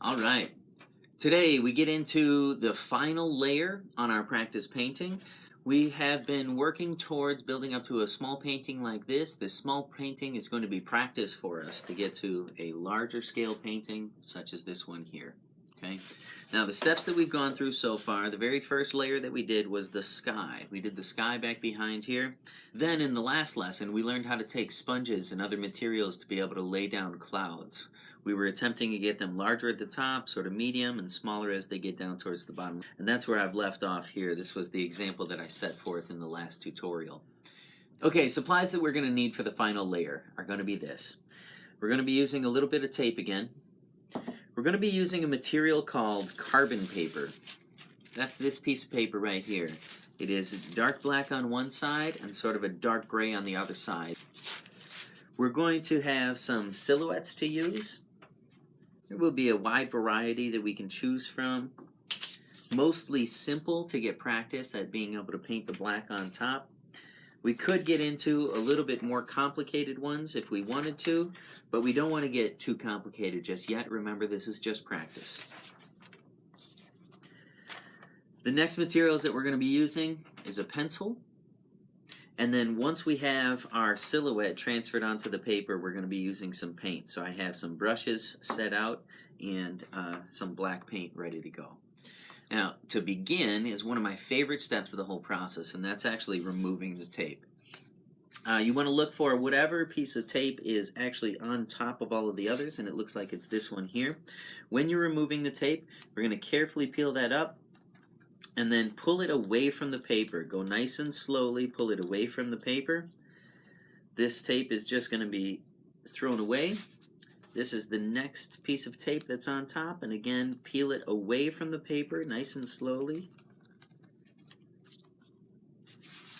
All right. Today we get into the final layer on our practice painting. We have been working towards building up to a small painting like this. This small painting is going to be practice for us to get to a larger scale painting such as this one here. Okay. Now the steps that we've gone through so far, the very first layer that we did was the sky. We did the sky back behind here. Then in the last lesson we learned how to take sponges and other materials to be able to lay down clouds. We were attempting to get them larger at the top, sort of medium, and smaller as they get down towards the bottom. And that's where I've left off here. This was the example that I set forth in the last tutorial. Okay, supplies that we're going to need for the final layer are going to be this. We're going to be using a little bit of tape again. We're going to be using a material called carbon paper. That's this piece of paper right here. It is dark black on one side and sort of a dark gray on the other side. We're going to have some silhouettes to use. There will be a wide variety that we can choose from. Mostly simple to get practice at being able to paint the black on top. We could get into a little bit more complicated ones if we wanted to, but we don't want to get too complicated just yet. Remember, this is just practice. The next materials that we're going to be using is a pencil. And then once we have our silhouette transferred onto the paper, we're going to be using some paint. So I have some brushes set out and some black paint ready to go. Now, to begin is one of my favorite steps of the whole process, and that's actually removing the tape. You want to look for whatever piece of tape is actually on top of all of the others, and it looks like it's this one here. When you're removing the tape, we're going to carefully peel that up and then pull it away from the paper. Go nice and slowly, pull it away from the paper. This tape is just going to be thrown away. This is the next piece of tape that's on top, and again, peel it away from the paper nice and slowly.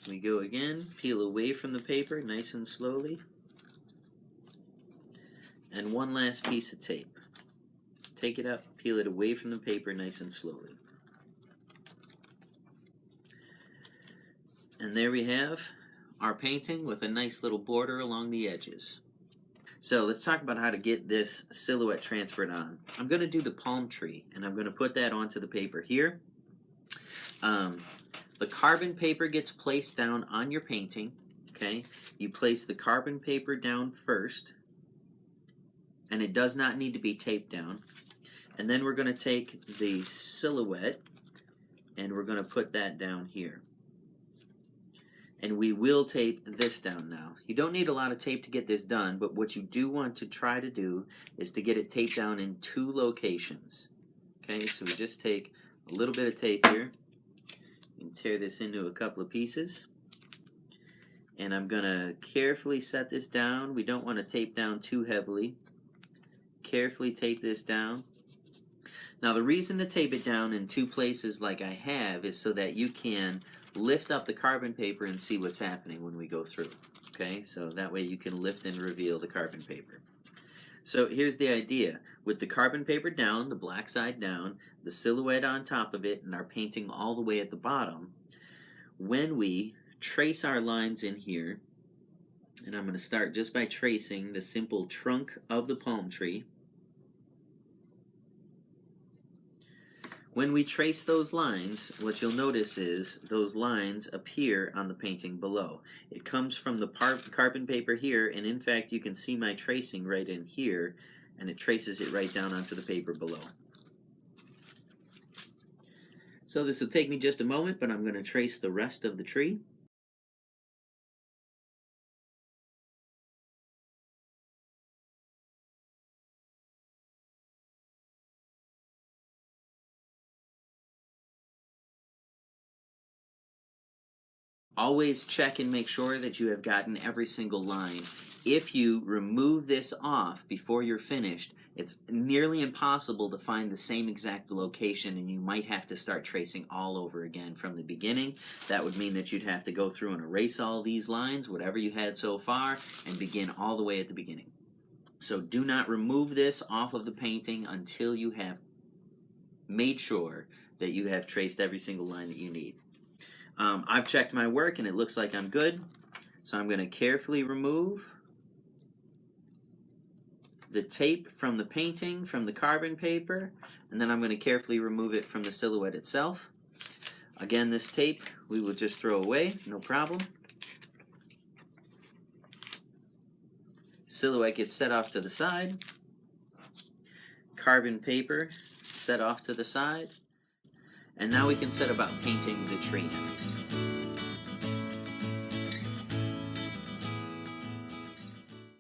We go again, peel away from the paper nice and slowly. And one last piece of tape. Take it up, peel it away from the paper nice and slowly. And there we have our painting with a nice little border along the edges. So let's talk about how to get this silhouette transferred on. I'm going to do the palm tree, and I'm going to put that onto the paper here. The carbon paper gets placed down on your painting. Okay, you place the carbon paper down first, and it does not need to be taped down. And then we're going to take the silhouette, and we're going to put that down here. And we will tape this down now. You don't need a lot of tape to get this done, but what you do want to try to do is to get it taped down in two locations. Okay, so we just take a little bit of tape here and tear this into a couple of pieces. And I'm going to carefully set this down. We don't want to tape down too heavily. Carefully tape this down. Now the reason to tape it down in two places like I have is so that you can lift up the carbon paper and see what's happening when we go through. Okay, so that way you can lift and reveal the carbon paper. So here's the idea. With the carbon paper down, the black side down, the silhouette on top of it, and our painting all the way at the bottom, when we trace our lines in here, and I'm going to start just by tracing the simple trunk of the palm tree. When we trace those lines, what you'll notice is those lines appear on the painting below. It comes from the carbon paper here, and in fact you can see my tracing right in here, and it traces it right down onto the paper below. So this will take me just a moment, but I'm going to trace the rest of the tree. Always check and make sure that you have gotten every single line. If you remove this off before you're finished, it's nearly impossible to find the same exact location, and you might have to start tracing all over again from the beginning. That would mean that you'd have to go through and erase all these lines, whatever you had so far, and begin all the way at the beginning. So do not remove this off of the painting until you have made sure that you have traced every single line that you need. I've checked my work and it looks like I'm good, so I'm going to carefully remove the tape from the painting, from the carbon paper, and then I'm going to carefully remove it from the silhouette itself. Again, this tape we will just throw away, no problem. Silhouette gets set off to the side. Carbon paper set off to the side. And now we can set about painting the tree in.